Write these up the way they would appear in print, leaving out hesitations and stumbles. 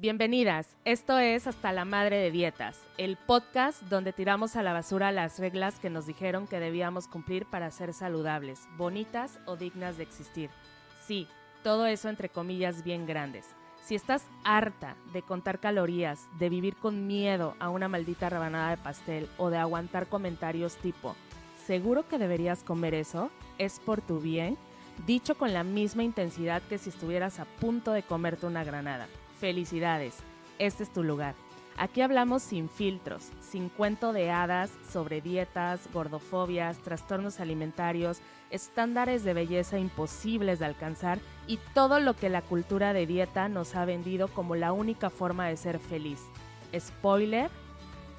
Bienvenidas, esto es Hasta la Madre de Dietas, el podcast donde tiramos a la basura las reglas que nos dijeron que debíamos cumplir para ser saludables, bonitas o dignas de existir. Sí, todo eso entre comillas bien grandes. Si estás harta de contar calorías, de vivir con miedo a una maldita rebanada de pastel o de aguantar comentarios tipo ¿seguro que deberías comer eso? ¿Es por tu bien? Dicho con la misma intensidad que si estuvieras a punto de comerte una granada. Felicidades, este es tu lugar. Aquí hablamos sin filtros, sin cuento de hadas sobre dietas, gordofobias, trastornos alimentarios, estándares de belleza imposibles de alcanzar y todo lo que la cultura de dieta nos ha vendido como la única forma de ser feliz. Spoiler,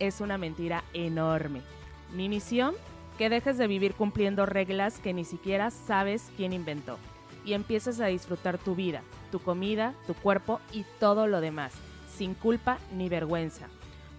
es una mentira enorme. Mi misión, que dejes de vivir cumpliendo reglas que ni siquiera sabes quién inventó y empieces a disfrutar tu vida, tu comida, tu cuerpo y todo lo demás, sin culpa ni vergüenza.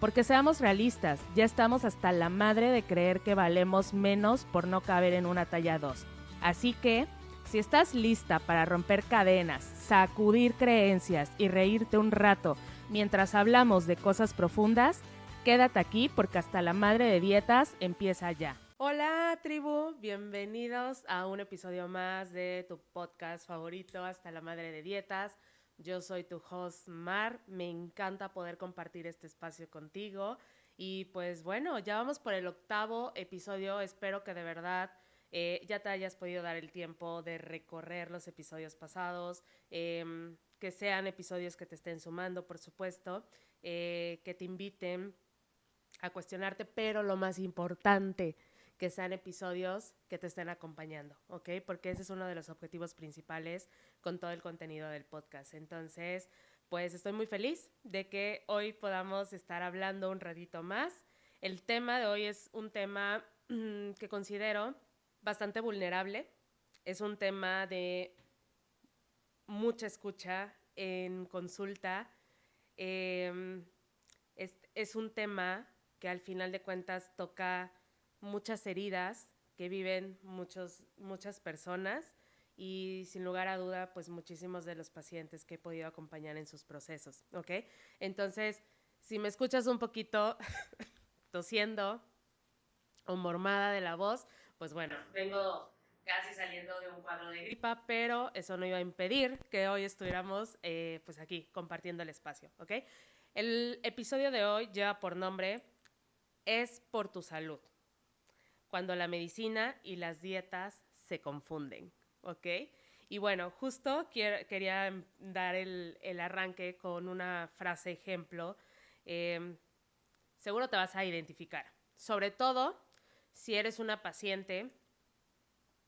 Porque seamos realistas, ya estamos hasta la madre de creer que valemos menos por no caber en una talla 2. Así que, si estás lista para romper cadenas, sacudir creencias y reírte un rato mientras hablamos de cosas profundas, quédate aquí porque Hasta la Madre de Dietas empieza ya. Hola tribu, bienvenidos a un episodio más de tu podcast favorito, Hasta la Madre de Dietas. Yo soy tu host Mar, me encanta poder compartir este espacio contigo y pues bueno, ya vamos por el 8º episodio, espero que de verdad ya te hayas podido dar el tiempo de recorrer los episodios pasados, que sean episodios que te estén sumando, por supuesto, que te inviten a cuestionarte, pero lo más importante, que sean episodios que te estén acompañando, ¿ok? Porque ese es uno de los objetivos principales con todo el contenido del podcast. Entonces, pues estoy muy feliz de que hoy podamos estar hablando un ratito más. El tema de hoy es un tema que considero bastante vulnerable. Es un tema de mucha escucha en consulta. Es un tema que al final de cuentas toca muchas heridas que viven muchas personas y sin lugar a duda, pues muchísimos de los pacientes que he podido acompañar en sus procesos, ¿ok? Entonces, si me escuchas un poquito tosiendo o mormada de la voz, pues bueno, vengo casi saliendo de un cuadro de gripa, pero eso no iba a impedir que hoy estuviéramos pues aquí compartiendo el espacio, ¿ok? El episodio de hoy lleva por nombre Es por tu salud, cuando la medicina y las dietas se confunden, ¿ok? Y bueno, justo quería dar el arranque con una frase ejemplo. Seguro te vas a identificar, sobre todo si eres una paciente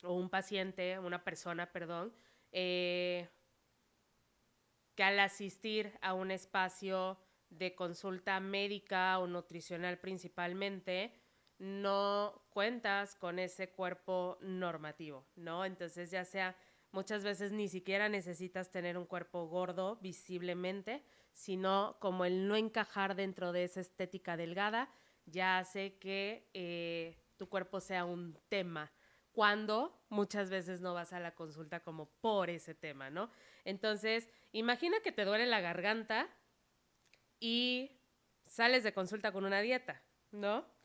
o un paciente, una persona, perdón, que al asistir a un espacio de consulta médica o nutricional principalmente, no cuentas con ese cuerpo normativo, ¿no? Entonces ya sea, muchas veces ni siquiera necesitas tener un cuerpo gordo visiblemente, sino como el no encajar dentro de esa estética delgada ya hace que tu cuerpo sea un tema, cuando muchas veces no vas a la consulta como por ese tema, ¿no? Entonces, imagina que te duele la garganta y sales de consulta con una dieta, ¿no?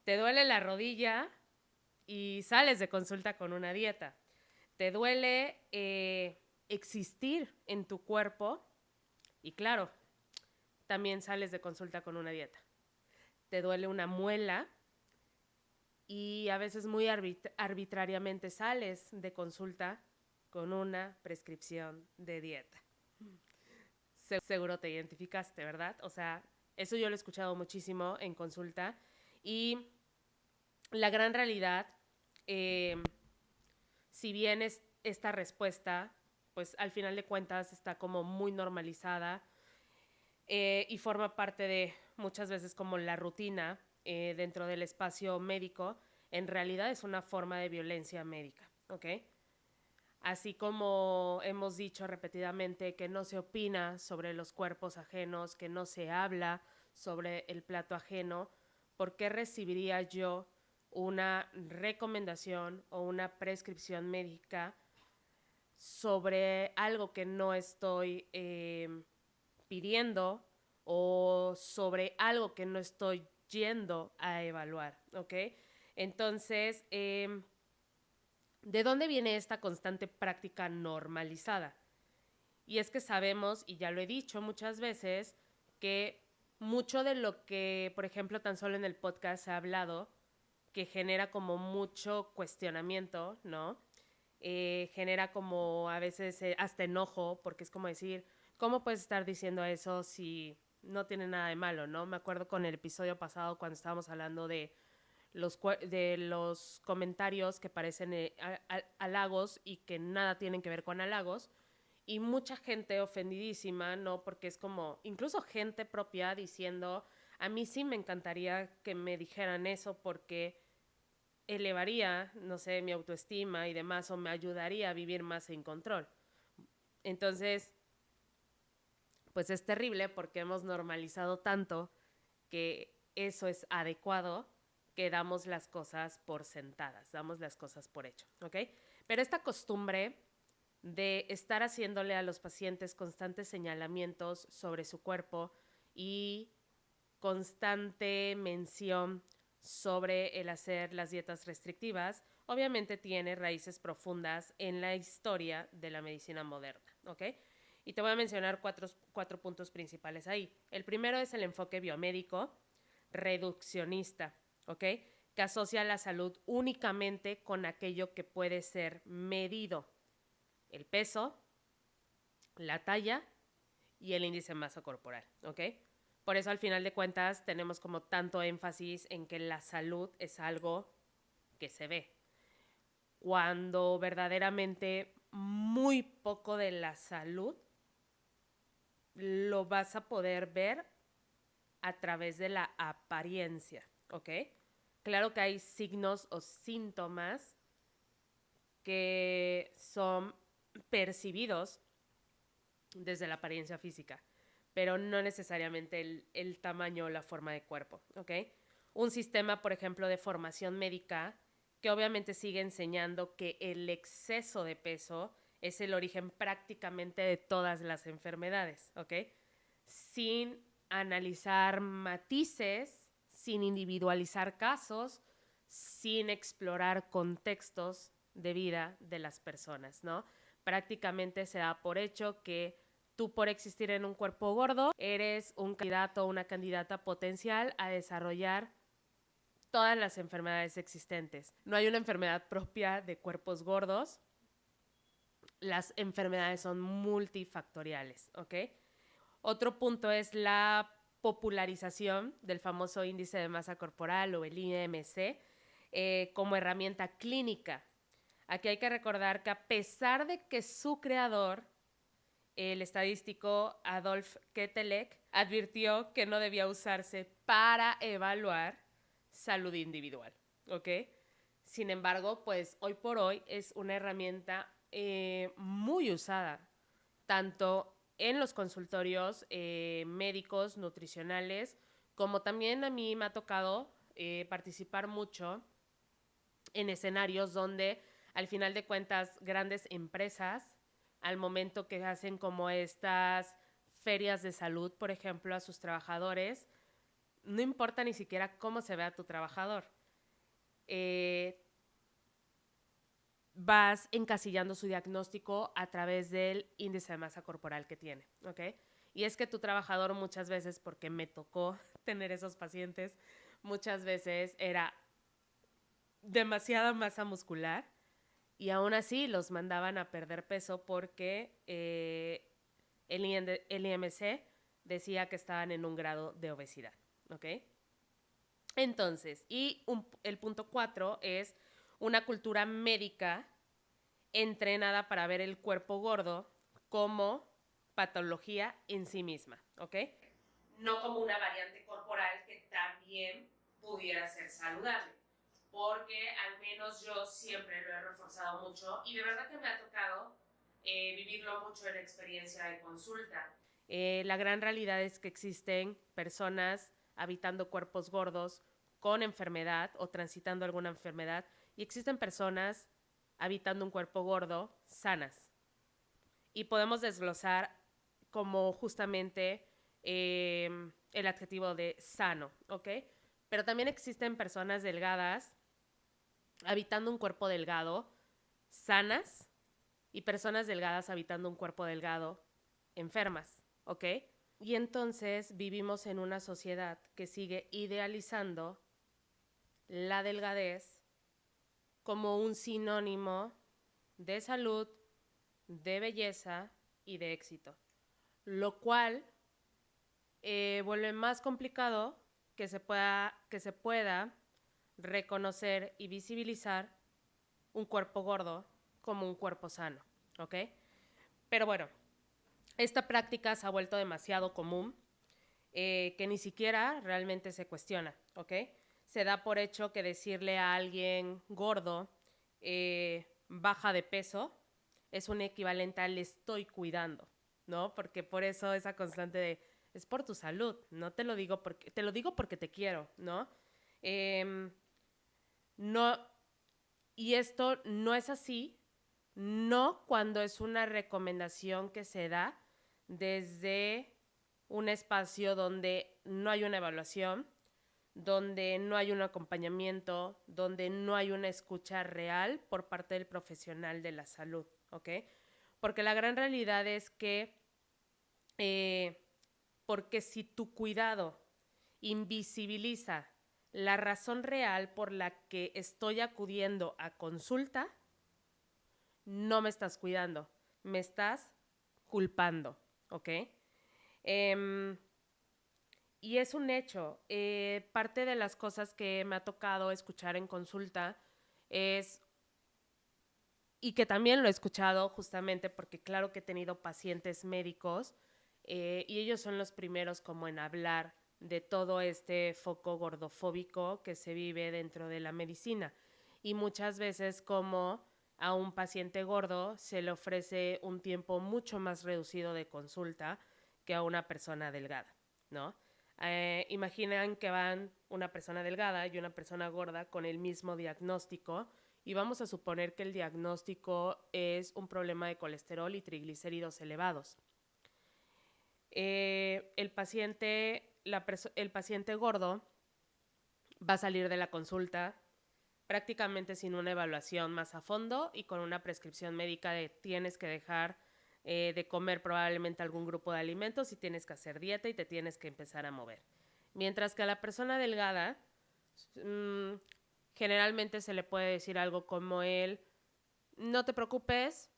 Te duele la rodilla y sales de consulta con una dieta. Te duele existir en tu cuerpo y claro, también sales de consulta con una dieta. Te duele una muela y a veces muy arbitrariamente sales de consulta con una prescripción de dieta. Seguro te identificaste, ¿verdad? O sea, eso yo lo he escuchado muchísimo en consulta y la gran realidad, si bien es esta respuesta, pues al final de cuentas está como muy normalizada y forma parte de muchas veces como la rutina dentro del espacio médico, en realidad es una forma de violencia médica, ¿ok? Así como hemos dicho repetidamente que no se opina sobre los cuerpos ajenos, que no se habla sobre el plato ajeno, ¿por qué recibiría yo una recomendación o una prescripción médica sobre algo que no estoy pidiendo o sobre algo que no estoy yendo a evaluar, ¿ok? Entonces, ¿de dónde viene esta constante práctica normalizada? Y es que sabemos, y ya lo he dicho muchas veces, que mucho de lo que, por ejemplo, tan solo en el podcast se ha hablado, que genera como mucho cuestionamiento, ¿no? Genera como a veces hasta enojo, porque es como decir, ¿cómo puedes estar diciendo eso si no tiene nada de malo, ¿no? Me acuerdo con el episodio pasado cuando estábamos hablando de los comentarios que parecen halagos y que nada tienen que ver con halagos, y mucha gente ofendidísima, ¿no? Porque es como, incluso gente propia diciendo, a mí sí me encantaría que me dijeran eso porque elevaría, no sé, mi autoestima y demás, o me ayudaría a vivir más en control. Entonces, pues es terrible porque hemos normalizado tanto que eso es adecuado, que damos las cosas por sentadas, damos las cosas por hecho, ¿ok? Pero esta costumbre de estar haciéndole a los pacientes constantes señalamientos sobre su cuerpo y constante mención sobre el hacer las dietas restrictivas, obviamente tiene raíces profundas en la historia de la medicina moderna, ¿ok? Y te voy a mencionar cuatro puntos principales ahí. El primero es el enfoque biomédico reduccionista, ¿ok? Que asocia la salud únicamente con aquello que puede ser medido. El peso, la talla y el índice de masa corporal, ¿ok? Por eso al final de cuentas tenemos como tanto énfasis en que la salud es algo que se ve, cuando verdaderamente muy poco de la salud lo vas a poder ver a través de la apariencia, ¿ok? Claro que hay signos o síntomas que son percibidos desde la apariencia física, pero no necesariamente el tamaño o la forma de cuerpo, ¿ok? Un sistema, por ejemplo, de formación médica que obviamente sigue enseñando que el exceso de peso es el origen prácticamente de todas las enfermedades, ¿ok? Sin analizar matices, sin individualizar casos, sin explorar contextos de vida de las personas, ¿no? Prácticamente se da por hecho que tú, por existir en un cuerpo gordo, eres un candidato o una candidata potencial a desarrollar todas las enfermedades existentes. No hay una enfermedad propia de cuerpos gordos. Las enfermedades son multifactoriales, ¿ok? Otro punto es la popularización del famoso índice de masa corporal o el IMC como herramienta clínica. Aquí hay que recordar que a pesar de que su creador, el estadístico Adolf Ketelek, advirtió que no debía usarse para evaluar salud individual, ¿ok? Sin embargo, pues hoy por hoy es una herramienta muy usada, tanto en los consultorios médicos, nutricionales, como también a mí me ha tocado participar mucho en escenarios donde al final de cuentas grandes empresas, al momento que hacen como estas ferias de salud, por ejemplo, a sus trabajadores, no importa ni siquiera cómo se vea tu trabajador. Vas encasillando su diagnóstico a través del índice de masa corporal que tiene, ¿ok? Y es que tu trabajador muchas veces, porque me tocó tener esos pacientes, muchas veces era demasiada masa muscular y aún así los mandaban a perder peso porque el IMC decía que estaban en un grado de obesidad, ¿ok? Entonces, el punto 4 es una cultura médica entrenada para ver el cuerpo gordo como patología en sí misma, ¿ok? No como una variante corporal que también pudiera ser saludable, porque al menos yo siempre lo he reforzado mucho y de verdad que me ha tocado vivirlo mucho en experiencia de consulta. La gran realidad es que existen personas habitando cuerpos gordos con enfermedad o transitando alguna enfermedad y existen personas habitando un cuerpo gordo sanas. Y podemos desglosar como justamente el adjetivo de sano, ¿ok? Pero también existen personas delgadas habitando un cuerpo delgado, sanas, y personas delgadas habitando un cuerpo delgado, enfermas, ¿ok? Y entonces vivimos en una sociedad que sigue idealizando la delgadez como un sinónimo de salud, de belleza y de éxito, lo cual vuelve más complicado que se pueda reconocer y visibilizar un cuerpo gordo como un cuerpo sano, ¿ok? Pero bueno, esta práctica se ha vuelto demasiado común, que ni siquiera realmente se cuestiona, ¿ok? Se da por hecho que decirle a alguien gordo, baja de peso, es un equivalente al estoy cuidando, ¿no? Porque por eso esa constante de, es por tu salud, no te lo digo porque te quiero, ¿no? No, y esto no es así, no cuando es una recomendación que se da desde un espacio donde no hay una evaluación, donde no hay un acompañamiento, donde no hay una escucha real por parte del profesional de la salud, ¿ok? Porque la gran realidad es que, porque si tu cuidado invisibiliza la razón real por la que estoy acudiendo a consulta, no me estás cuidando, me estás culpando, ¿ok? Y es un hecho. Parte de las cosas que me ha tocado escuchar en consulta es, y que también lo he escuchado justamente porque claro que he tenido pacientes médicos y ellos son los primeros como en hablar de todo este foco gordofóbico que se vive dentro de la medicina. Y muchas veces como a un paciente gordo se le ofrece un tiempo mucho más reducido de consulta que a una persona delgada, ¿no? Imaginan que van una persona delgada y una persona gorda con el mismo diagnóstico y vamos a suponer que el diagnóstico es un problema de colesterol y triglicéridos elevados. El paciente gordo va a salir de la consulta prácticamente sin una evaluación más a fondo y con una prescripción médica de tienes que dejar de comer probablemente algún grupo de alimentos y tienes que hacer dieta y te tienes que empezar a mover. Mientras que a la persona delgada generalmente se le puede decir algo como no te preocupes,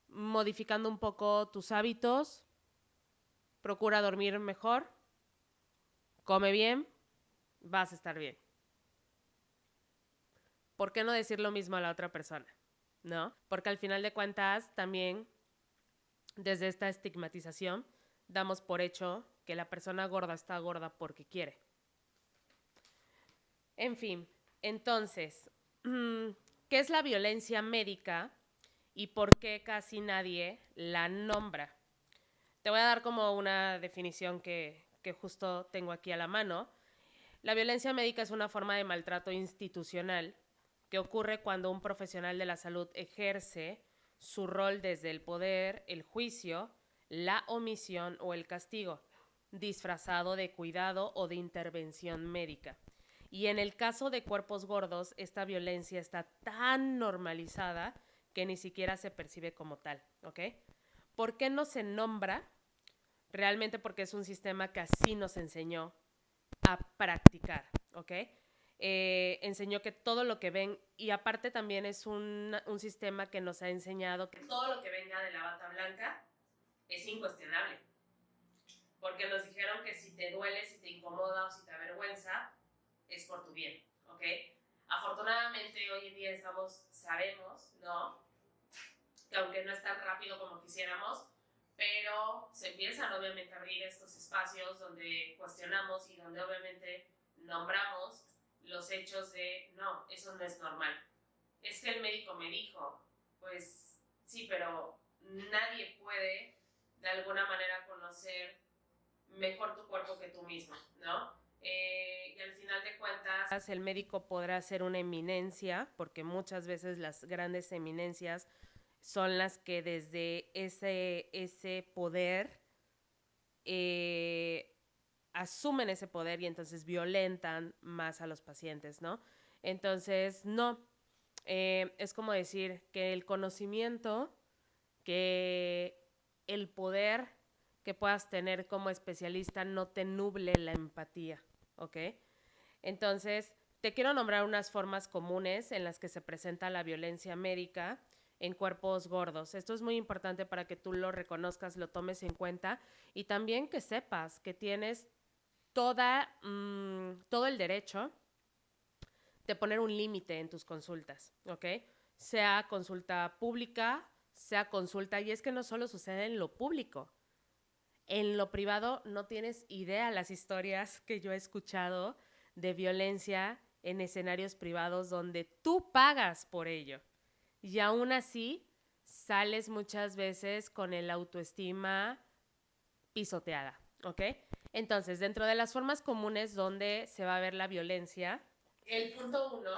modificando un poco tus hábitos, procura dormir mejor, come bien, vas a estar bien. ¿Por qué no decir lo mismo a la otra persona? ¿No? Porque al final de cuentas también desde esta estigmatización damos por hecho que la persona gorda está gorda porque quiere. En fin, entonces, ¿qué es la violencia médica y por qué casi nadie la nombra? Te voy a dar como una definición que justo tengo aquí a la mano. La violencia médica es una forma de maltrato institucional que ocurre cuando un profesional de la salud ejerce su rol desde el poder, el juicio, la omisión o el castigo, disfrazado de cuidado o de intervención médica. Y en el caso de cuerpos gordos, esta violencia está tan normalizada que ni siquiera se percibe como tal, ¿ok? ¿Por qué no se nombra? Realmente porque es un sistema que así nos enseñó a practicar, ¿ok? Enseñó que todo lo que ven, y aparte también es un sistema que nos ha enseñado que todo lo que venga de la bata blanca es incuestionable. Porque nos dijeron que si te duele, si te incomoda o si te avergüenza, es por tu bien, ¿ok? Afortunadamente hoy en día sabemos, ¿no? Que aunque no es tan rápido como quisiéramos, pero se empiezan obviamente a abrir estos espacios donde cuestionamos y donde obviamente nombramos los hechos de no, eso no es normal. Es que el médico me dijo, pues sí, pero nadie puede de alguna manera conocer mejor tu cuerpo que tú mismo, ¿no? Y al final de cuentas el médico podrá ser una eminencia, porque muchas veces las grandes eminencias son las que desde ese poder asumen ese poder y entonces violentan más a los pacientes, ¿no? Entonces, no, es como decir que el conocimiento, que el poder que puedas tener como especialista no te nuble la empatía, ¿ok? Entonces, te quiero nombrar unas formas comunes en las que se presenta la violencia médica en cuerpos gordos. Esto es muy importante para que tú lo reconozcas, lo tomes en cuenta y también que sepas que tienes todo el derecho de poner un límite en tus consultas, ¿ok? Sea consulta pública, sea consulta, y es que no solo sucede en lo público. En lo privado no tienes idea las historias que yo he escuchado de violencia en escenarios privados donde tú pagas por ello. Y aún así sales muchas veces con el autoestima pisoteada, ¿ok? Entonces, dentro de las formas comunes donde se va a ver la violencia, el punto 1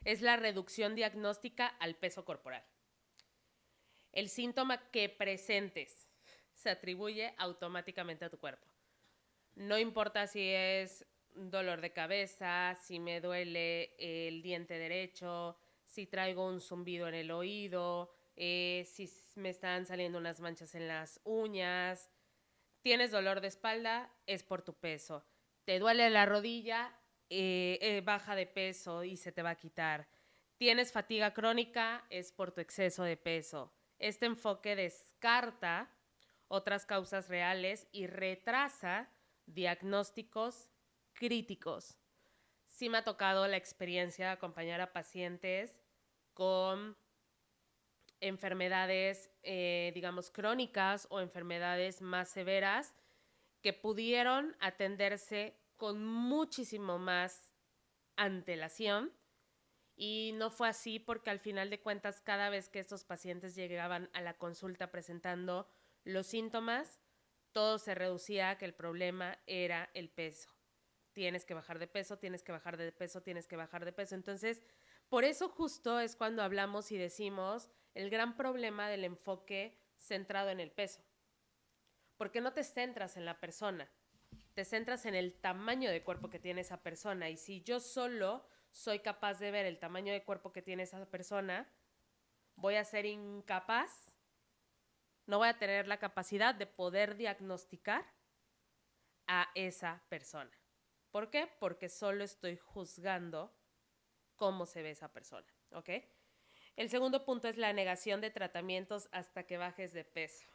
es la reducción diagnóstica al peso corporal. El síntoma que presentes se atribuye automáticamente a tu cuerpo. No importa si es dolor de cabeza, si me duele el diente derecho, si traigo un zumbido en el oído, si me están saliendo unas manchas en las uñas. Tienes dolor de espalda, es por tu peso. Te duele la rodilla, baja de peso y se te va a quitar. Tienes fatiga crónica, es por tu exceso de peso. Este enfoque descarta otras causas reales y retrasa diagnósticos críticos. Sí me ha tocado la experiencia de acompañar a pacientes con enfermedades, digamos, crónicas o enfermedades más severas que pudieron atenderse con muchísimo más antelación. Y no fue así porque al final de cuentas cada vez que estos pacientes llegaban a la consulta presentando los síntomas, todo se reducía a que el problema era el peso. Tienes que bajar de peso, tienes que bajar de peso, tienes que bajar de peso. Entonces, por eso justo es cuando hablamos y decimos el gran problema del enfoque centrado en el peso. Porque no te centras en la persona, te centras en el tamaño de cuerpo que tiene esa persona. Y si yo solo soy capaz de ver el tamaño de cuerpo que tiene esa persona, voy a ser incapaz, no voy a tener la capacidad de poder diagnosticar a esa persona. ¿Por qué? Porque solo estoy juzgando cómo se ve esa persona, ¿ok? El segundo punto es la negación de tratamientos hasta que bajes de peso.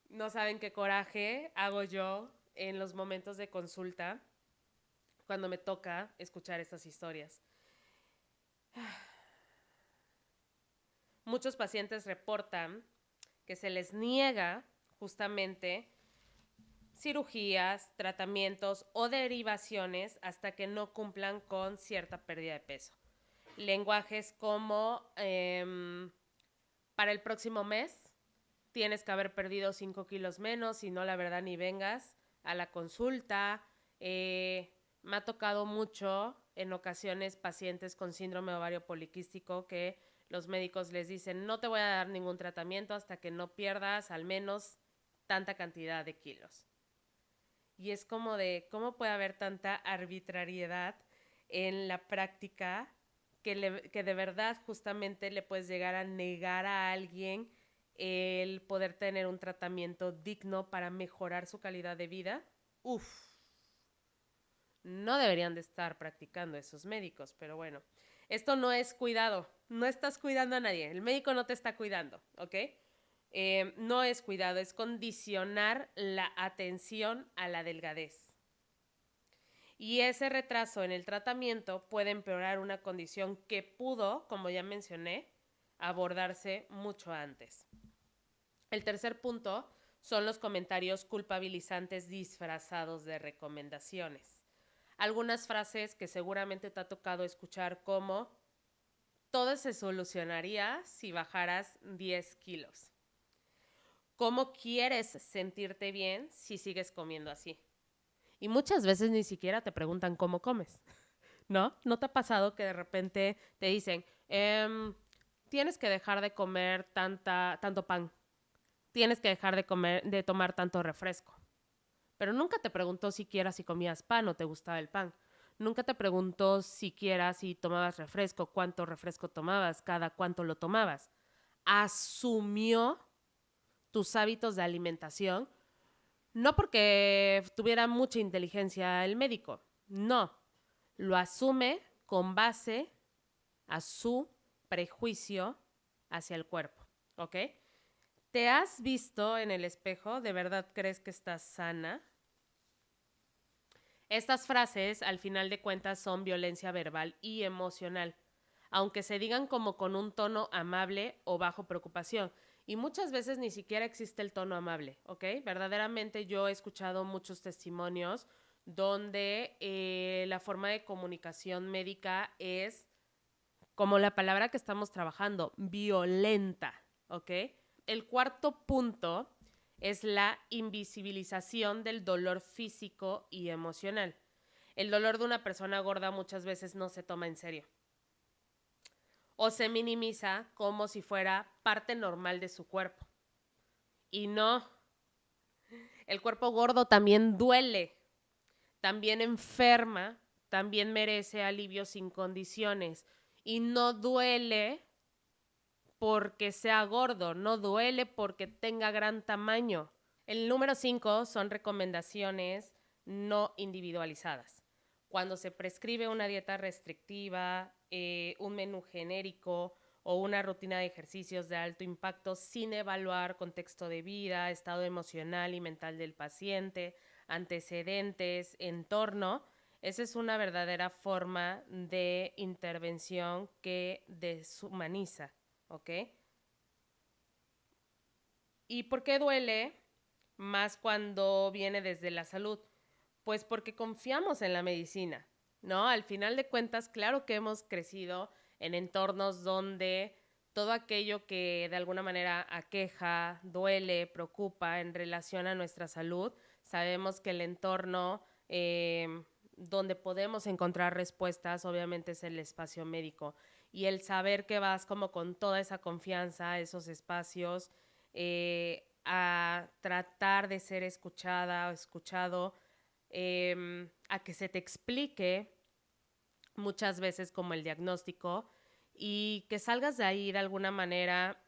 No saben qué coraje hago yo en los momentos de consulta cuando me toca escuchar estas historias. Muchos pacientes reportan que se les niega justamente cirugías, tratamientos o derivaciones hasta que no cumplan con cierta pérdida de peso. Lenguajes como para el próximo mes tienes que haber perdido 5 kilos menos, si no, la verdad, ni vengas a la consulta. Me ha tocado mucho en ocasiones pacientes con síndrome ovario poliquístico que los médicos les dicen no te voy a dar ningún tratamiento hasta que no pierdas al menos tanta cantidad de kilos. Y es como de cómo puede haber tanta arbitrariedad en la práctica que de verdad justamente le puedes llegar a negar a alguien el poder tener un tratamiento digno para mejorar su calidad de vida. Uf, no deberían de estar practicando esos médicos, pero bueno, esto no es cuidado, no estás cuidando a nadie, el médico no te está cuidando, ¿ok? No es cuidado, es condicionar la atención a la delgadez. Y ese retraso en el tratamiento puede empeorar una condición que pudo, como ya mencioné, abordarse mucho antes. El tercer punto son los comentarios culpabilizantes disfrazados de recomendaciones. Algunas frases que seguramente te ha tocado escuchar como todo se solucionaría si bajaras 10 kilos. ¿Cómo quieres sentirte bien si sigues comiendo así? Y muchas veces ni siquiera te preguntan cómo comes. ¿no? ¿No te ha pasado que de repente te dicen, tienes que dejar de comer tanto pan, tienes que dejar de tomar tanto refresco? Pero nunca te preguntó siquiera si comías pan o te gustaba el pan. Nunca te preguntó siquiera si tomabas refresco, cuánto refresco tomabas, cada cuánto lo tomabas. Asumió tus hábitos de alimentación, no porque tuviera mucha inteligencia el médico, no. Lo asume con base a su prejuicio hacia el cuerpo, ¿ok? ¿Te has visto en el espejo? ¿De verdad crees que estás sana? Estas frases, al final de cuentas, son violencia verbal y emocional, aunque se digan como con un tono amable o bajo preocupación. Y muchas veces ni siquiera existe el tono amable, ¿ok? Verdaderamente yo he escuchado muchos testimonios donde la forma de comunicación médica es, como la palabra que estamos trabajando, violenta, ¿ok? El cuarto punto es la invisibilización del dolor físico y emocional. El dolor de una persona gorda muchas veces no se toma en serio o se minimiza como si fuera parte normal de su cuerpo. Y no, el cuerpo gordo también duele, también enferma, también merece alivio sin condiciones. Y no duele porque sea gordo, no duele porque tenga gran tamaño. El número 5 son recomendaciones no individualizadas. Cuando se prescribe una dieta restrictiva, un menú genérico o una rutina de ejercicios de alto impacto sin evaluar contexto de vida, estado emocional y mental del paciente, antecedentes, entorno, esa es una verdadera forma de intervención que deshumaniza, ¿ok? ¿Y por qué duele más cuando viene desde la salud? Pues porque confiamos en la medicina, ¿no? Al final de cuentas, claro que hemos crecido en entornos donde todo aquello que de alguna manera aqueja, duele, preocupa en relación a nuestra salud, sabemos que el entorno donde podemos encontrar respuestas, obviamente, es el espacio médico. Y el saber que vas como con toda esa confianza a esos espacios, a tratar de ser escuchada o escuchado, a que se te explique muchas veces como el diagnóstico y que salgas de ahí de alguna manera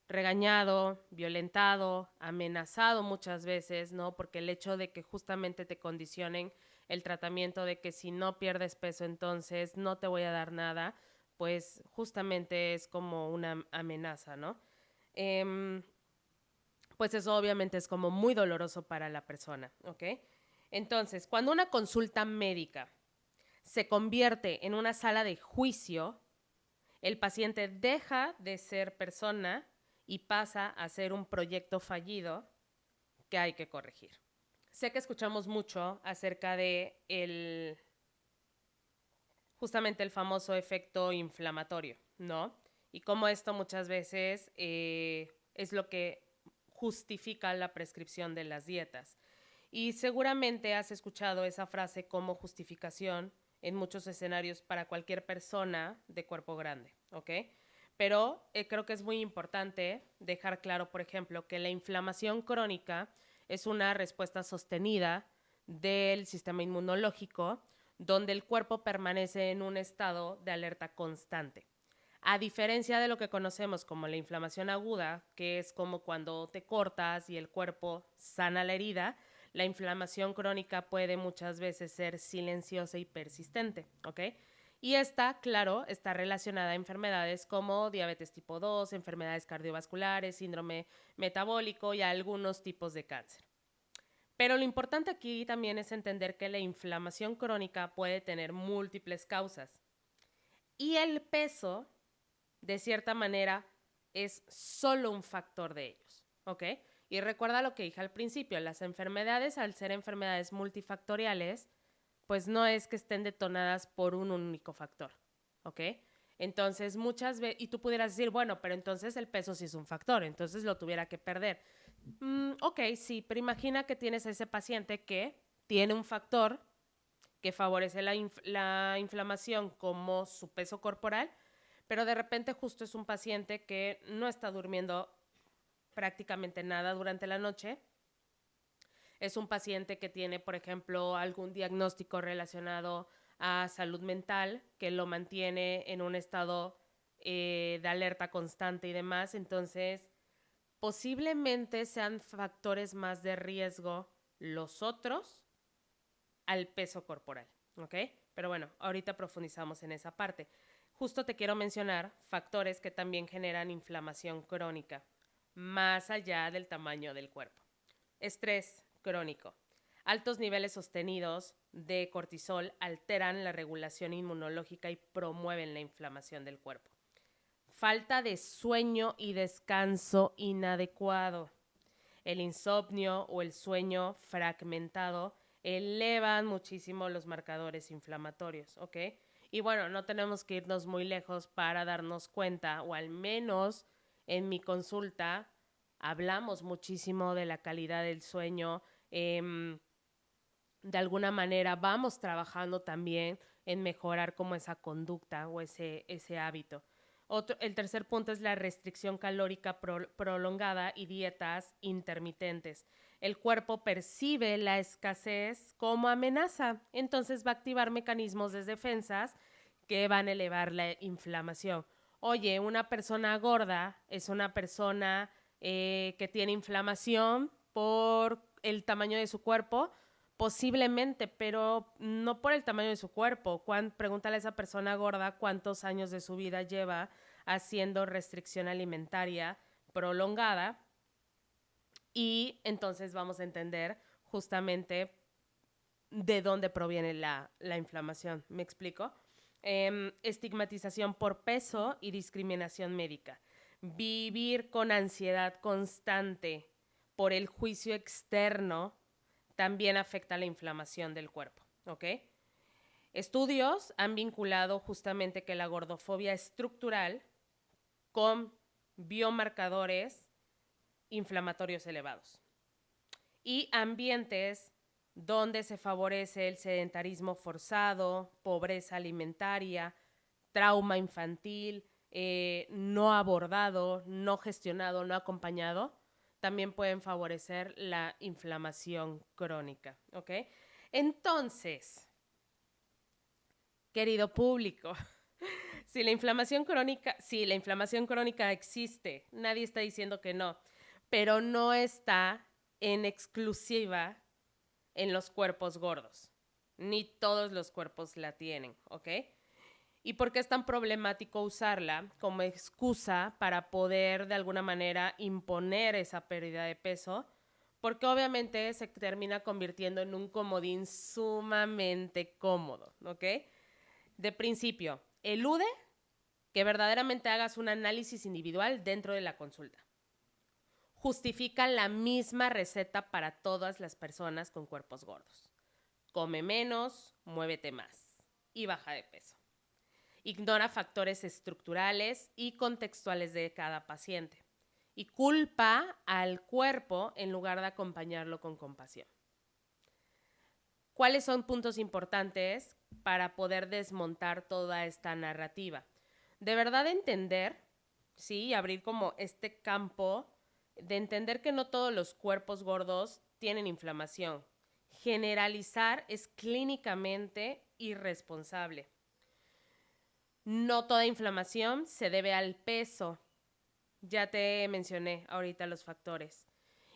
regañado, violentado, amenazado muchas veces, ¿no? Porque el hecho de que justamente te condicionen el tratamiento de que si no pierdes peso entonces no te voy a dar nada, pues justamente es como una amenaza, ¿no? Pues eso obviamente es como muy doloroso para la persona, ¿ok? Entonces, cuando una consulta médica se convierte en una sala de juicio, el paciente deja de ser persona y pasa a ser un proyecto fallido que hay que corregir. Sé que escuchamos mucho acerca de justamente el famoso efecto inflamatorio, ¿no? Y cómo esto muchas veces es lo que justifica la prescripción de las dietas. Y seguramente has escuchado esa frase como justificación en muchos escenarios para cualquier persona de cuerpo grande, ¿ok? Pero creo que es muy importante dejar claro, por ejemplo, que la inflamación crónica es una respuesta sostenida del sistema inmunológico donde el cuerpo permanece en un estado de alerta constante. A diferencia de lo que conocemos como la inflamación aguda, que es como cuando te cortas y el cuerpo sana la herida, la inflamación crónica puede muchas veces ser silenciosa y persistente, ¿ok? Y esta, claro, está relacionada a enfermedades como diabetes tipo 2, enfermedades cardiovasculares, síndrome metabólico y a algunos tipos de cáncer. Pero lo importante aquí también es entender que la inflamación crónica puede tener múltiples causas. Y el peso, de cierta manera, es solo un factor de ellos, ¿ok? Y recuerda lo que dije al principio, las enfermedades, al ser enfermedades multifactoriales, pues no es que estén detonadas por un único factor, ¿ok? Entonces, muchas veces, y tú pudieras decir, bueno, pero entonces el peso sí es un factor, entonces lo tuviera que perder. Ok, sí, pero imagina que tienes a ese paciente que tiene un factor que favorece la inflamación como su peso corporal, pero de repente justo es un paciente que no está durmiendo prácticamente nada durante la noche. Es un paciente que tiene, por ejemplo, algún diagnóstico relacionado a salud mental que lo mantiene en un estado de alerta constante y demás. Entonces, posiblemente sean factores más de riesgo los otros al peso corporal, ¿ok? Pero bueno, ahorita profundizamos en esa parte. Justo te quiero mencionar factores que también generan inflamación crónica, más allá del tamaño del cuerpo. Estrés crónico. Altos niveles sostenidos de cortisol alteran la regulación inmunológica y promueven la inflamación del cuerpo. Falta de sueño y descanso inadecuado. El insomnio o el sueño fragmentado elevan muchísimo los marcadores inflamatorios, ¿ok? Y bueno, no tenemos que irnos muy lejos para darnos cuenta, o al menos en mi consulta hablamos muchísimo de la calidad del sueño. De alguna manera vamos trabajando también en mejorar como esa conducta o ese hábito. El tercer punto es la restricción calórica prolongada y dietas intermitentes. El cuerpo percibe la escasez como amenaza, entonces va a activar mecanismos de defensas que van a elevar la inflamación. Oye, una persona gorda es una persona que tiene inflamación por el tamaño de su cuerpo, posiblemente, pero no por el tamaño de su cuerpo. Pregúntale a esa persona gorda cuántos años de su vida lleva haciendo restricción alimentaria prolongada, y entonces vamos a entender justamente de dónde proviene la inflamación. ¿Me explico? Estigmatización por peso y discriminación médica. Vivir con ansiedad constante por el juicio externo también afecta la inflamación del cuerpo, ¿ok? Estudios han vinculado justamente que la gordofobia estructural con biomarcadores inflamatorios elevados y ambientes donde se favorece el sedentarismo forzado, pobreza alimentaria, trauma infantil, no abordado, no gestionado, no acompañado, también pueden favorecer la inflamación crónica, ¿ok? Entonces, querido público, si la inflamación crónica existe, nadie está diciendo que no, pero no está en exclusiva en los cuerpos gordos. Ni todos los cuerpos la tienen, ¿ok? ¿Y por qué es tan problemático usarla como excusa para poder de alguna manera imponer esa pérdida de peso? Porque obviamente se termina convirtiendo en un comodín sumamente cómodo, ¿ok? De principio, elude que verdaderamente hagas un análisis individual dentro de la consulta. Justifica la misma receta para todas las personas con cuerpos gordos. Come menos, muévete más y baja de peso. Ignora factores estructurales y contextuales de cada paciente. Y culpa al cuerpo en lugar de acompañarlo con compasión. ¿Cuáles son puntos importantes para poder desmontar toda esta narrativa? De verdad entender, sí, abrir como este campo de entender que no todos los cuerpos gordos tienen inflamación. Generalizar es clínicamente irresponsable. No toda inflamación se debe al peso. Ya te mencioné ahorita los factores.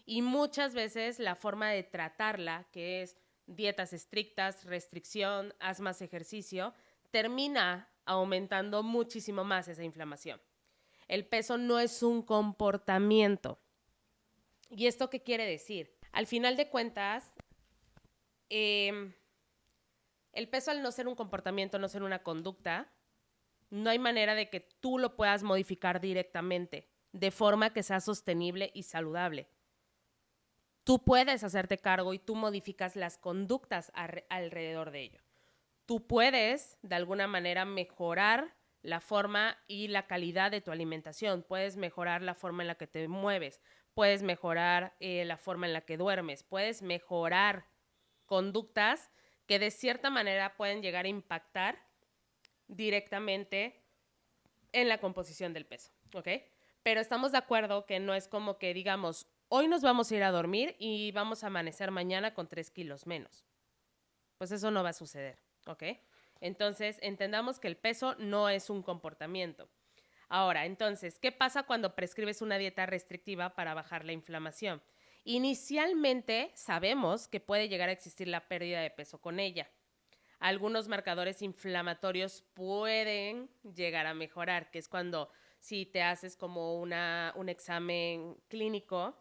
Y muchas veces la forma de tratarla, que es dietas estrictas, restricción, haz más ejercicio, termina aumentando muchísimo más esa inflamación. El peso no es un comportamiento. ¿Y esto qué quiere decir? Al final de cuentas, el peso, al no ser un comportamiento, no ser una conducta, no hay manera de que tú lo puedas modificar directamente, de forma que sea sostenible y saludable. Tú puedes hacerte cargo y tú modificas las conductas alrededor de ello. Tú puedes, de alguna manera, mejorar la forma y la calidad de tu alimentación. Puedes mejorar la forma en la que te mueves. Puedes mejorar la forma en la que duermes. Puedes mejorar conductas que de cierta manera pueden llegar a impactar directamente en la composición del peso, ¿ok? Pero estamos de acuerdo que no es como que digamos, hoy nos vamos a ir a dormir y vamos a amanecer mañana con 3 kilos menos. Pues eso no va a suceder, ¿ok? Entonces, entendamos que el peso no es un comportamiento. Ahora, entonces, ¿qué pasa cuando prescribes una dieta restrictiva para bajar la inflamación? Inicialmente sabemos que puede llegar a existir la pérdida de peso con ella. Algunos marcadores inflamatorios pueden llegar a mejorar, que es cuando si te haces como un examen clínico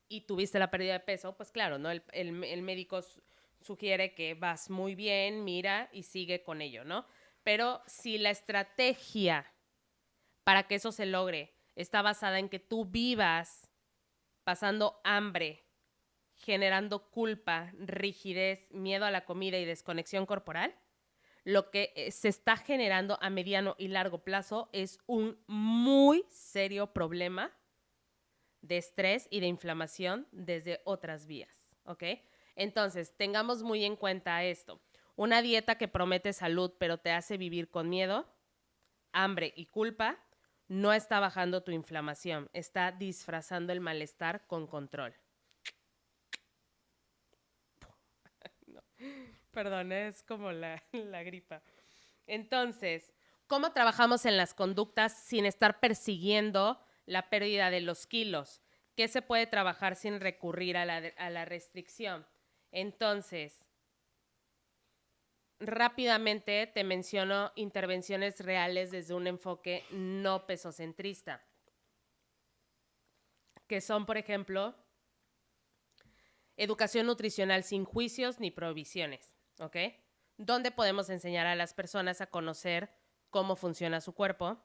y tuviste la pérdida de peso, pues claro, ¿no? El médico sugiere que vas muy bien, mira y sigue con ello, ¿no? Pero si la estrategia para que eso se logre está basada en que tú vivas pasando hambre, generando culpa, rigidez, miedo a la comida y desconexión corporal, lo que se está generando a mediano y largo plazo es un muy serio problema de estrés y de inflamación desde otras vías, ¿ok? Entonces, tengamos muy en cuenta esto. Una dieta que promete salud pero te hace vivir con miedo, hambre y culpa, no está bajando tu inflamación, está disfrazando el malestar con control. No, perdón, es como la gripa. Entonces, ¿cómo trabajamos en las conductas sin estar persiguiendo la pérdida de los kilos? ¿Qué se puede trabajar sin recurrir a la restricción? Entonces, rápidamente te menciono intervenciones reales desde un enfoque no pesocentrista, que son, por ejemplo, educación nutricional sin juicios ni prohibiciones, ¿ok? Donde podemos enseñar a las personas a conocer cómo funciona su cuerpo,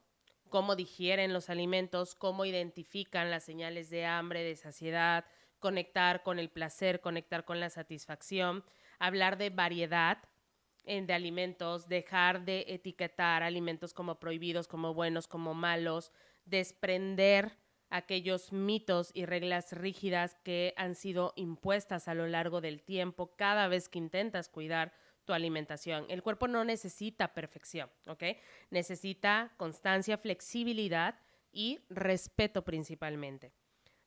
cómo digieren los alimentos, cómo identifican las señales de hambre, de saciedad, conectar con el placer, conectar con la satisfacción, hablar de variedad de alimentos, dejar de etiquetar alimentos como prohibidos, como buenos, como malos, desprender aquellos mitos y reglas rígidas que han sido impuestas a lo largo del tiempo cada vez que intentas cuidar tu alimentación. El cuerpo no necesita perfección, ¿ok? Necesita constancia, flexibilidad y respeto principalmente.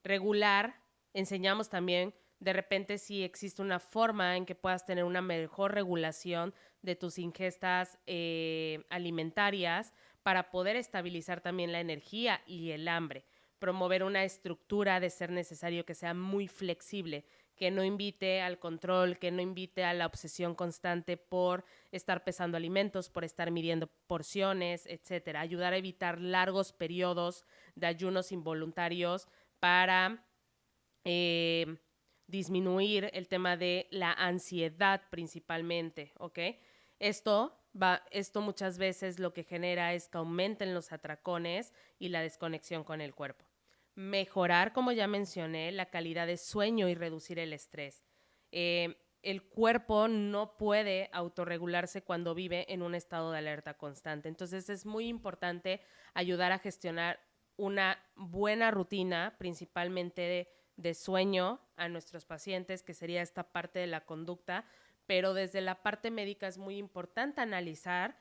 Regular, enseñamos también de repente si existe una forma en que puedas tener una mejor regulación de tus ingestas alimentarias para poder estabilizar también la energía y el hambre. Promover una estructura de ser necesario que sea muy flexible, que no invite al control, que no invite a la obsesión constante por estar pesando alimentos, por estar midiendo porciones, etcétera. Ayudar a evitar largos periodos de ayunos involuntarios para disminuir el tema de la ansiedad principalmente, ¿ok? Esto muchas veces lo que genera es que aumenten los atracones y la desconexión con el cuerpo. Mejorar, como ya mencioné, la calidad de sueño y reducir el estrés. El cuerpo no puede autorregularse cuando vive en un estado de alerta constante. Entonces es muy importante ayudar a gestionar una buena rutina, principalmente de sueño a nuestros pacientes, que sería esta parte de la conducta, pero desde la parte médica es muy importante analizar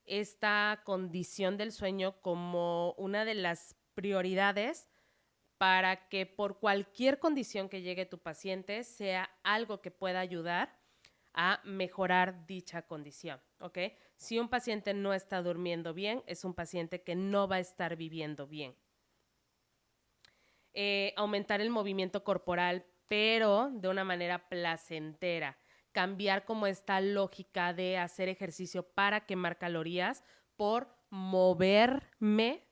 esta condición del sueño como una de las prioridades para que por cualquier condición que llegue tu paciente sea algo que pueda ayudar a mejorar dicha condición, ¿ok? Si un paciente no está durmiendo bien, es un paciente que no va a estar viviendo bien. Aumentar el movimiento corporal, pero de una manera placentera. Cambiar como esta lógica de hacer ejercicio para quemar calorías por moverme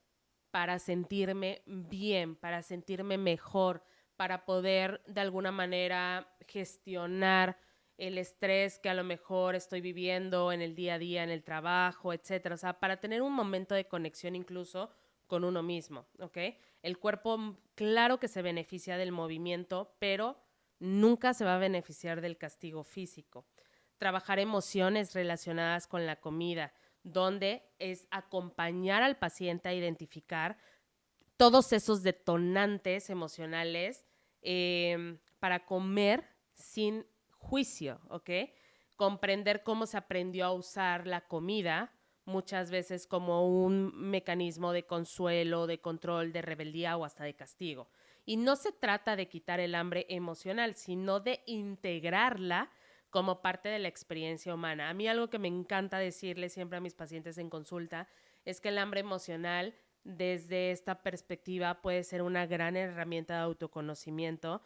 para sentirme bien, para sentirme mejor, para poder de alguna manera gestionar el estrés que a lo mejor estoy viviendo en el día a día, en el trabajo, etcétera. O sea, para tener un momento de conexión incluso con uno mismo, ¿ok? El cuerpo, claro que se beneficia del movimiento, pero nunca se va a beneficiar del castigo físico. Trabajar emociones relacionadas con la comida, donde es acompañar al paciente a identificar todos esos detonantes emocionales para comer sin juicio, ¿ok? comprender cómo se aprendió a usar la comida, muchas veces como un mecanismo de consuelo, de control, de rebeldía o hasta de castigo. Y no se trata de quitar el hambre emocional, sino de integrarla como parte de la experiencia humana. A mí algo que me encanta decirle siempre a mis pacientes en consulta es que el hambre emocional, desde esta perspectiva, puede ser una gran herramienta de autoconocimiento,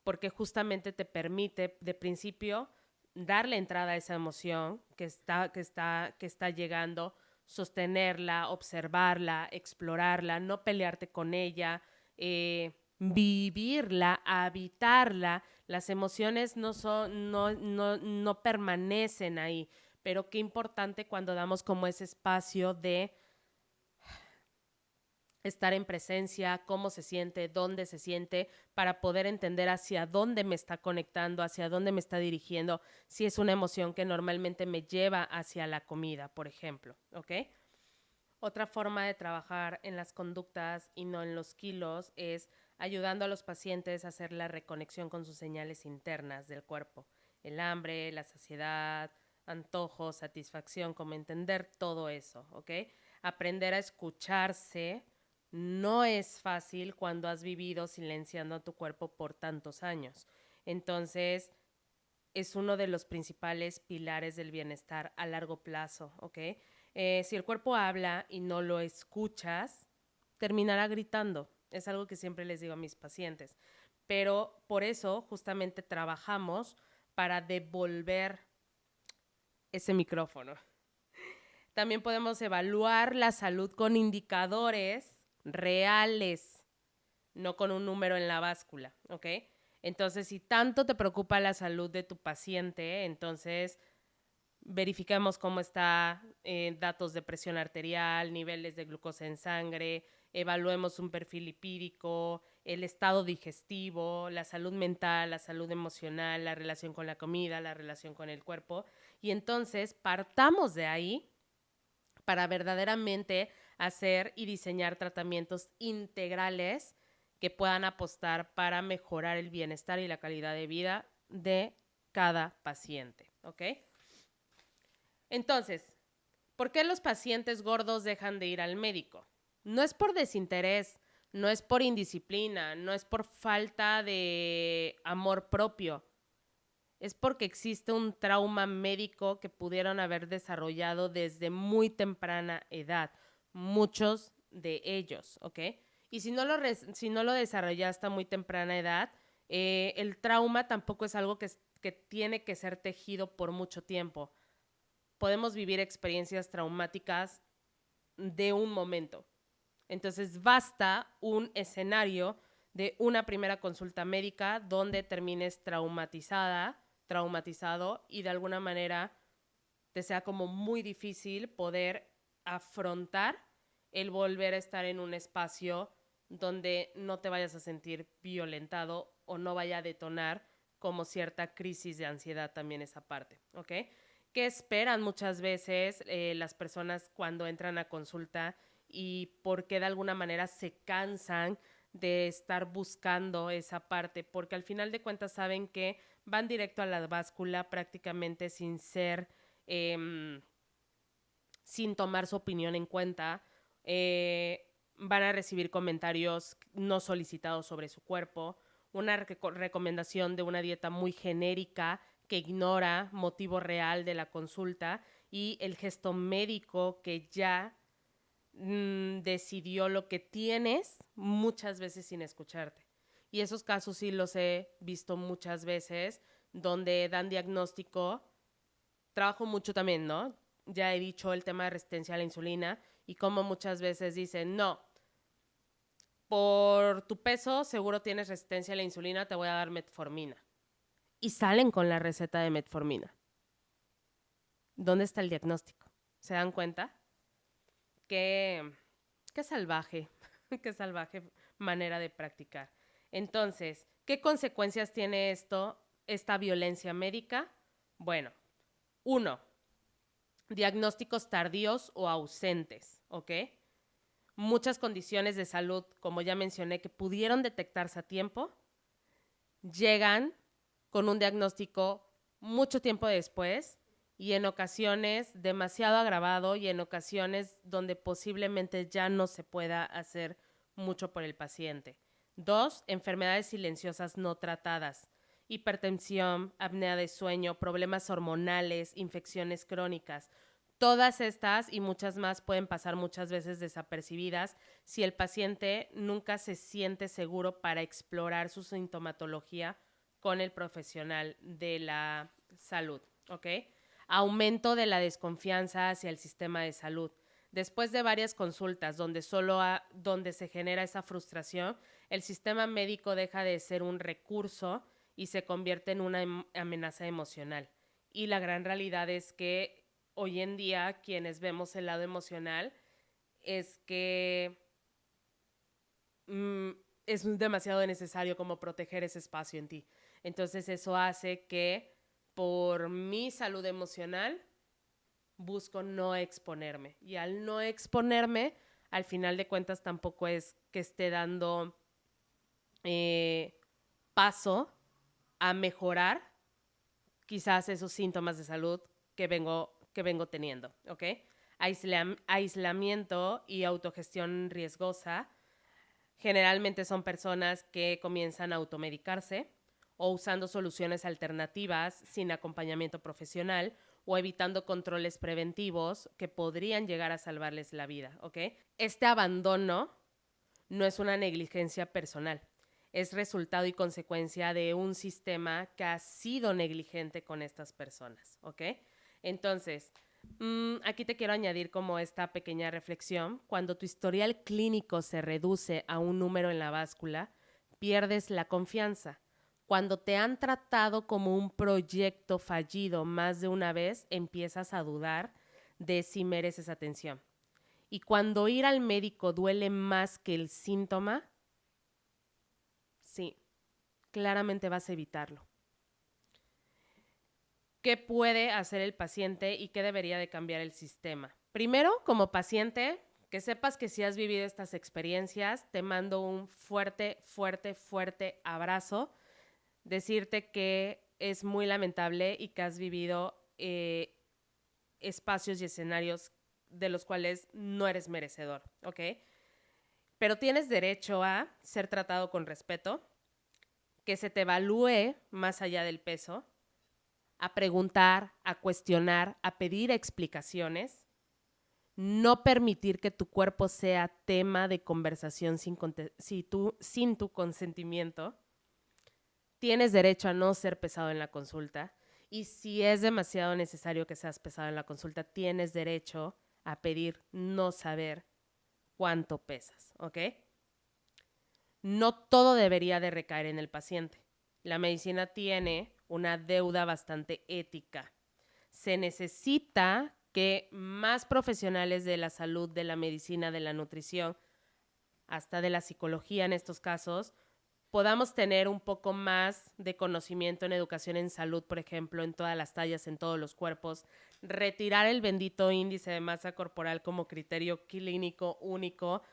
porque justamente te permite, de principio, darle entrada a esa emoción que está llegando, sostenerla, observarla, explorarla, no pelearte con ella, vivirla, habitarla. Las emociones no permanecen ahí, pero qué importante cuando damos como ese espacio de estar en presencia, cómo se siente, dónde se siente, para poder entender hacia dónde me está conectando, hacia dónde me está dirigiendo, si es una emoción que normalmente me lleva hacia la comida, por ejemplo, ¿ok? Otra forma de trabajar en las conductas y no en los kilos es ayudando a los pacientes a hacer la reconexión con sus señales internas del cuerpo, el hambre, la saciedad, antojo, satisfacción, como entender todo eso, ¿ok? Aprender a escucharse no es fácil cuando has vivido silenciando a tu cuerpo por tantos años. Entonces, es uno de los principales pilares del bienestar a largo plazo, ¿ok? Si el cuerpo habla y no lo escuchas, terminará gritando. Es algo que siempre les digo a mis pacientes. Pero por eso justamente trabajamos para devolver ese micrófono. También podemos evaluar la salud con indicadores reales, no con un número en la báscula, ¿ok? Entonces, si tanto te preocupa la salud de tu paciente, entonces verifiquemos cómo está datos de presión arterial, niveles de glucosa en sangre, evaluemos un perfil lipídico, el estado digestivo, la salud mental, la salud emocional, la relación con la comida, la relación con el cuerpo. Y entonces partamos de ahí para verdaderamente hacer y diseñar tratamientos integrales que puedan apostar para mejorar el bienestar y la calidad de vida de cada paciente, ¿ok? Entonces, ¿por qué los pacientes gordos dejan de ir al médico? No es por desinterés, no es por indisciplina, no es por falta de amor propio. Es porque existe un trauma médico que pudieron haber desarrollado desde muy temprana edad. Muchos de ellos, ¿ok? Y si no lo desarrollaste a muy temprana edad, el trauma tampoco es algo que tiene que ser tejido por mucho tiempo. Podemos vivir experiencias traumáticas de un momento. Entonces basta un escenario de una primera consulta médica donde termines traumatizado y de alguna manera te sea como muy difícil poder afrontar el volver a estar en un espacio donde no te vayas a sentir violentado o no vaya a detonar como cierta crisis de ansiedad también esa parte, ¿ok? ¿Qué esperan muchas veces las personas cuando entran a consulta y por qué de alguna manera se cansan de estar buscando esa parte? Porque al final de cuentas saben que van directo a la báscula prácticamente sin tomar su opinión en cuenta. Van a recibir comentarios no solicitados sobre su cuerpo, una recomendación de una dieta muy genérica que ignora motivo real de la consulta y el gesto médico que ya decidió lo que tienes muchas veces sin escucharte. Y esos casos sí los he visto muchas veces donde dan diagnóstico. Trabajo mucho también, ¿no? Ya he dicho el tema de resistencia a la insulina y como muchas veces dicen, no, por tu peso seguro tienes resistencia a la insulina, te voy a dar metformina. Y salen con la receta de metformina. ¿Dónde está el diagnóstico? ¿Se dan cuenta? Qué salvaje, qué salvaje manera de practicar. Entonces, ¿qué consecuencias tiene esta violencia médica? Bueno, 1, diagnósticos tardíos o ausentes, ¿ok? Muchas condiciones de salud, como ya mencioné, que pudieron detectarse a tiempo, llegan con un diagnóstico mucho tiempo después y en ocasiones demasiado agravado y en ocasiones donde posiblemente ya no se pueda hacer mucho por el paciente. 2, enfermedades silenciosas no tratadas, hipertensión, apnea de sueño, problemas hormonales, infecciones crónicas. Todas estas y muchas más pueden pasar muchas veces desapercibidas si el paciente nunca se siente seguro para explorar su sintomatología con el profesional de la salud, ¿ok? Aumento de la desconfianza hacia el sistema de salud. Después de varias consultas donde se genera esa frustración, el sistema médico deja de ser un recurso y se convierte en una amenaza emocional. Y la gran realidad es que hoy en día quienes vemos el lado emocional es que mm, es demasiado necesario como proteger ese espacio en ti. Entonces eso hace que por mi salud emocional busco no exponerme. Y al no exponerme, al final de cuentas tampoco es que esté dando paso a mejorar quizás esos síntomas de salud que vengo teniendo, ¿ok? Aislamiento y autogestión riesgosa. Generalmente son personas que comienzan a automedicarse o usando soluciones alternativas sin acompañamiento profesional o evitando controles preventivos que podrían llegar a salvarles la vida, ¿ok? Este abandono no es una negligencia personal, es resultado y consecuencia de un sistema que ha sido negligente con estas personas, ¿ok? Entonces, aquí te quiero añadir como esta pequeña reflexión. Cuando tu historial clínico se reduce a un número en la báscula, pierdes la confianza. Cuando te han tratado como un proyecto fallido más de una vez, empiezas a dudar de si mereces atención. Y cuando ir al médico duele más que el síntoma, sí, claramente vas a evitarlo. ¿Qué puede hacer el paciente y qué debería de cambiar el sistema? Primero, como paciente, que sepas que si has vivido estas experiencias, te mando un fuerte, fuerte, fuerte abrazo. Decirte que es muy lamentable y que has vivido espacios y escenarios de los cuales no eres merecedor, ¿ok? Pero tienes derecho a ser tratado con respeto, que se te evalúe más allá del peso, a preguntar, a cuestionar, a pedir explicaciones, no permitir que tu cuerpo sea tema de conversación sin tu consentimiento. Tienes derecho a no ser pesado en la consulta y si es demasiado necesario que seas pesado en la consulta, tienes derecho a pedir no saber cuánto pesas, ¿ok? No todo debería de recaer en el paciente. La medicina tiene una deuda bastante ética. Se necesita que más profesionales de la salud, de la medicina, de la nutrición, hasta de la psicología en estos casos, podamos tener un poco más de conocimiento en educación en salud, por ejemplo, en todas las tallas, en todos los cuerpos, retirar el bendito índice de masa corporal como criterio clínico único.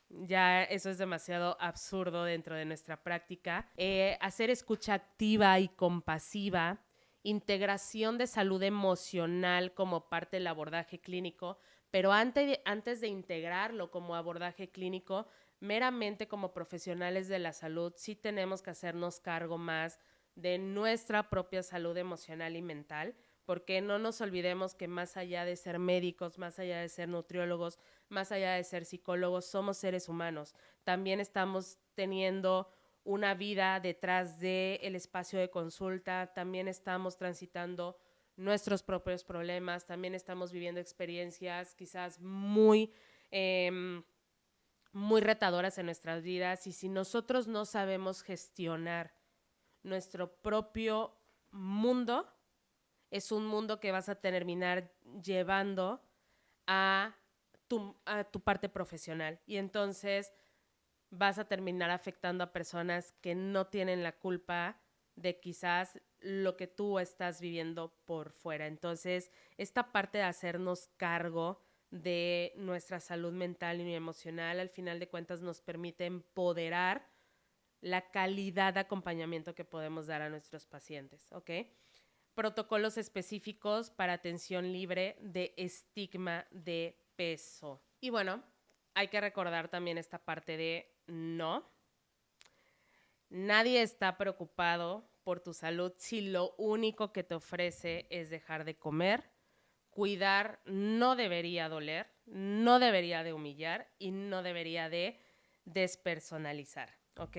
Ya eso es demasiado absurdo dentro de nuestra práctica. Hacer escucha activa y compasiva, integración de salud emocional como parte del abordaje clínico, pero antes de integrarlo como abordaje clínico, meramente como profesionales de la salud, sí tenemos que hacernos cargo más de nuestra propia salud emocional y mental, porque no nos olvidemos que más allá de ser médicos, más allá de ser nutriólogos, más allá de ser psicólogos, somos seres humanos. También estamos teniendo una vida detrás del espacio de consulta, también estamos transitando nuestros propios problemas, también estamos viviendo experiencias quizás muy retadoras en nuestras vidas y si nosotros no sabemos gestionar nuestro propio mundo, es un mundo que vas a terminar llevando a tu parte profesional y entonces vas a terminar afectando a personas que no tienen la culpa de quizás lo que tú estás viviendo por fuera. Entonces, esta parte de hacernos cargo de nuestra salud mental y emocional, al final de cuentas nos permite empoderar la calidad de acompañamiento que podemos dar a nuestros pacientes, ¿ok? protocolos específicos para atención libre de estigma de peso. Y bueno, hay que recordar también esta parte de no. Nadie está preocupado por tu salud si lo único que te ofrece es dejar de comer. Cuidar no debería doler, no debería de humillar y no debería de despersonalizar, ¿ok?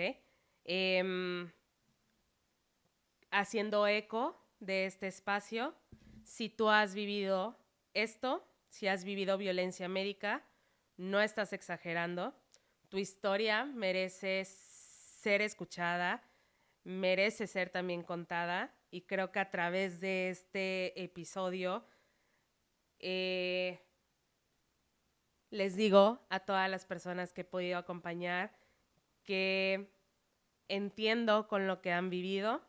Haciendo eco de este espacio, si tú has vivido esto, si has vivido violencia médica, no estás exagerando. Tu historia merece ser escuchada, merece ser también contada y creo que a través de este episodio les digo a todas las personas que he podido acompañar que entiendo con lo que han vivido,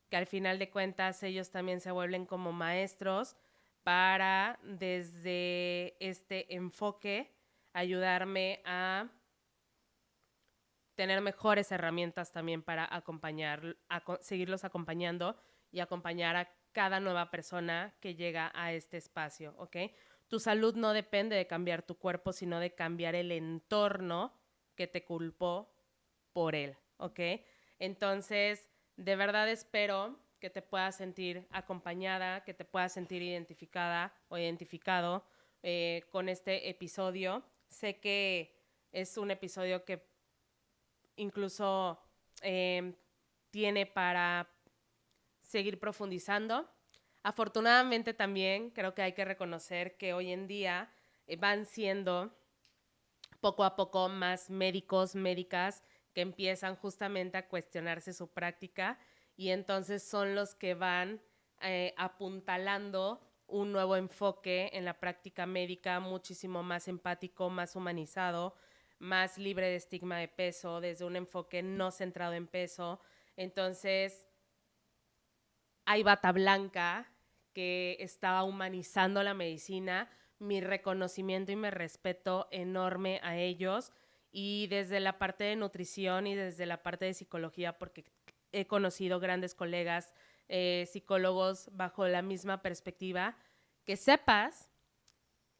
que al final de cuentas ellos también se vuelven como maestros para desde este enfoque ayudarme a tener mejores herramientas también para acompañar, seguirlos acompañando y acompañar a cada nueva persona que llega a este espacio, ¿ok? Tu salud no depende de cambiar tu cuerpo, sino de cambiar el entorno que te culpó por él, ¿ok? Entonces, de verdad espero que te puedas sentir acompañada, que te puedas sentir identificada o identificado con este episodio. Sé que es un episodio que incluso tiene para seguir profundizando. Afortunadamente también creo que hay que reconocer que hoy en día van siendo poco a poco más médicos, médicas que empiezan justamente a cuestionarse su práctica y entonces son los que van apuntalando un nuevo enfoque en la práctica médica muchísimo más empático, más humanizado, más libre de estigma de peso, desde un enfoque no centrado en peso. Entonces, hay bata blanca que está humanizando la medicina, mi reconocimiento y mi respeto enorme a ellos y desde la parte de nutrición y desde la parte de psicología, porque he conocido grandes colegas psicólogos bajo la misma perspectiva, que sepas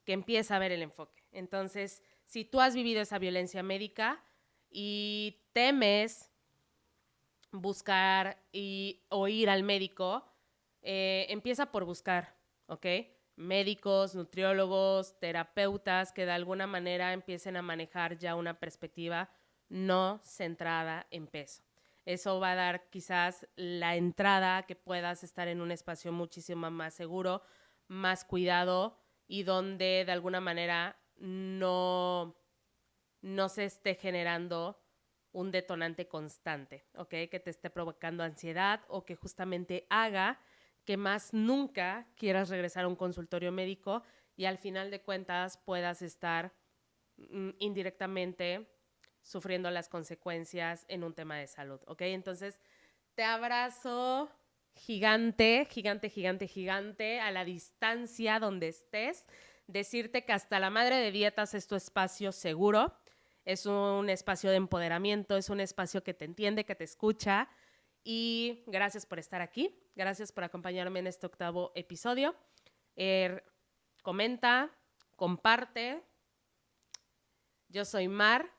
que empieza a ver el enfoque. Entonces, si tú has vivido esa violencia médica y temes buscar o ir al médico, empieza por buscar, ¿ok? Médicos, nutriólogos, terapeutas que de alguna manera empiecen a manejar ya una perspectiva no centrada en peso. Eso va a dar quizás la entrada a que puedas estar en un espacio muchísimo más seguro, más cuidado y donde de alguna manera no se esté generando un detonante constante, ¿ok? Que te esté provocando ansiedad o que justamente haga que más nunca quieras regresar a un consultorio médico y al final de cuentas puedas estar indirectamente sufriendo las consecuencias en un tema de salud, ¿ok? Entonces, te abrazo gigante, gigante, gigante, gigante a la distancia donde estés. Decirte que hasta la madre de dietas es tu espacio seguro. Es un espacio de empoderamiento, es un espacio que te entiende, que te escucha. Y gracias por estar aquí. Gracias por acompañarme en este 8º episodio. Comenta, comparte. Yo soy Mar.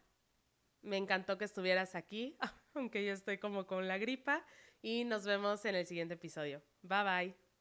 Me encantó que estuvieras aquí, aunque yo estoy como con la gripa. Y nos vemos en el siguiente episodio. Bye, bye.